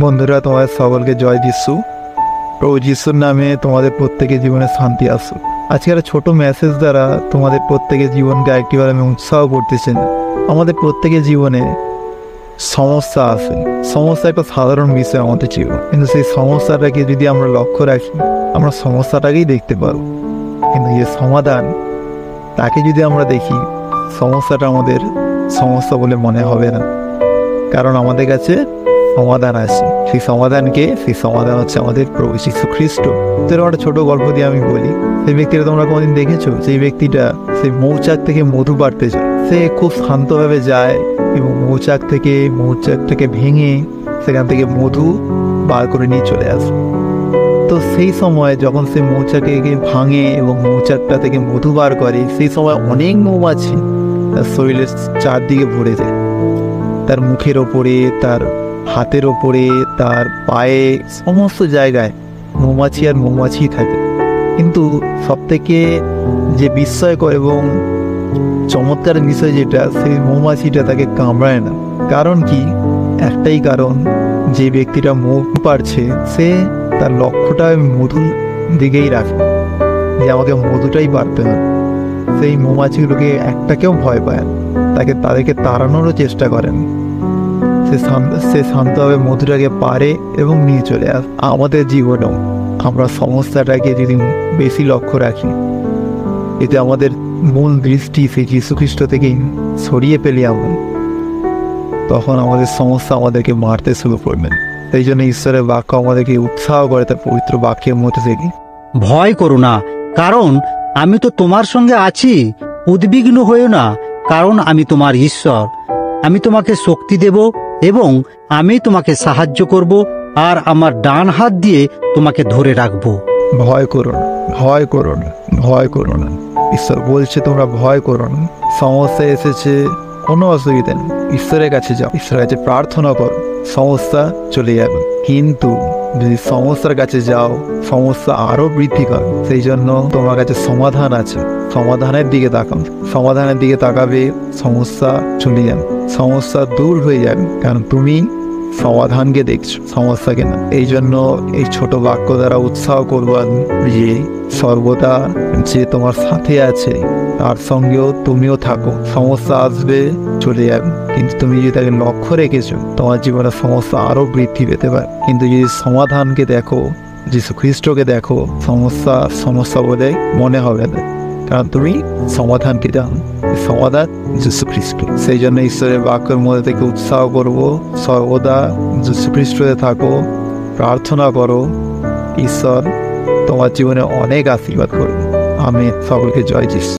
বন্ধুরা, তোমাদের সকলকে জয় যিশু। প্রভু যিশুর নামে তোমাদের প্রত্যেকের জীবনে শান্তি আসুক। আজকে একটা ছোট মেসেজ দ্বারা তোমাদের প্রত্যেকের জীবনকে একটিবার আমি উৎসাহ করতেছি। আমাদের প্রত্যেকের জীবনে সমস্যা আছে। সমস্যা একটা সাধারণ বিষয় আমাদের জীবন, কিন্তু সেই সমস্যাটাকে যদি আমরা লক্ষ্য রাখি, আমরা সমস্যাটাকেই দেখতে পারব। কিন্তু যে সমাধান, তাকে যদি আমরা দেখি, সমস্যাটা আমাদের সমস্যা বলে মনে হবে না, কারণ আমাদের কাছে সমাধান আছে। সেই সমাধান হচ্ছে আমাদের প্রভু যীশু খ্রিস্ট। এরকম একটা ছোট গল্প দিয়ে আমি বলি। সেই ব্যক্তিটা তোমরা কোনোদিন দেখেছো? সেই ব্যক্তিটা সেই মৌচাক থেকে মধু পাড়তে যায়। সে খুব শান্তভাবে যায় এবং মৌচাকটাকে ভেঙে সেখান থেকে মধু বার করে নিয়ে চলে আসে। তো সেই সময় যখন সে মৌচাকে ভাঙে এবং মৌচাকটা থেকে মধু বার করে, সেই সময় অনেক মৌমাছি তার শরীরের চারদিকে ভরে যায়। তার মুখের ওপরে, তার হাতের ওপরে, তার পায়ে, সমস্ত জায়গায় মৌমাছি আর মৌমাছি থাকে। কিন্তু সবথেকে যে বিস্ময়কর এবং চমৎকার বিষয় যেটা, সেই মৌমাছিটা তাকে কামড়ায় না। কারণ কি? একটাই কারণ, যে ব্যক্তিটা মধু পাড়ছে সে তার লক্ষ্যটা মধুর দিকেই রাখে, যে আমাকে মধুটাই পারতে হবে। সেই মৌমাছিগুলোকে একটাকেও ভয় পায় না, তাদেরকে তাড়ানোরও চেষ্টা করেন। সে শান্তভাবে মধুটাকে পারে এবং নিয়ে চলে আসে। আমাদের জীবনেও আমরা সমস্যাটাকে যদি বেশি লক্ষ্য রাখি, এতে আমাদের মূল দৃষ্টি সেই যীশুখ্রিস্ট থেকেই সরিয়ে পেলে আমরা, তখন আমাদের সমস্যা আমাদেরকে মারতে শুরু করবে। সেই জন্য ঈশ্বরের বাক্য আমাদেরকে উৎসাহ করে তার পবিত্র বাক্যের মধ্যে থেকে, ভয় করো না, কারণ আমি তো তোমার সঙ্গে আছি। উদ্বিগ্ন হয়েও না, কারণ আমি তোমার ঈশ্বর। আমি তোমাকে শক্তি দেব এবং আমি তোমাকে সাহায্য করব, আর আমার ডান হাত দিয়ে তোমাকে ধরে রাখবো। ভয় করো না, ভয় করো না, ভয় করো না। ঈশ্বর বলছে তোমরা ভয় করো না। সমস্যা এসেছে, কোনো অসুবিধা নেই, ঈশ্বরের কাছে যাও, ঈশ্বরের কাছে প্রার্থনা করো, সমস্যা চলে যাবে। কিন্তু যদি সমস্যার কাছে যাও, সমস্যা আরো বৃদ্ধি পাবে। সেই জন্য তোমার কাছে সমাধান আছে, সমাধানের দিকে তাকাও। সমাধানের দিকে তাকাবে, সমস্যা চলে যাবে, সমস্যা দূর হয়ে যাবে, কারণ তুমি সমাধানকে দেখছো, সমস্যাকে না। এই জন্য এই ছোট বাক্য দ্বারা উৎসাহ করবো যে সর্বদা যে তোমার সাথে আছে তার সঙ্গেও তুমিও থাকো। সমস্যা আসবে, চলে যাবে, কিন্তু তুমি যদি তাকে লক্ষ্য রেখেছো, তোমার জীবনে সমস্যা আরো বৃদ্ধি পেতে পারে। কিন্তু যদি সমাধানকে দেখো, যীশু খ্রিস্টকে দেখো, সমস্যা বলে মনে হবে না, কারণ তুমি সমাধানকে জানো। সমাধান যীশু খ্রিস্ট। সেই জন্য ঈশ্বরের বাক্যের মধ্যে থেকে উৎসাহ করব, সর্বদা যীশু খ্রিস্টে থাকো, প্রার্থনা করো, ঈশ্বর তোমার জীবনে অনেক আশীর্বাদ করবে। আমেন। সকলকে জয় যিশু।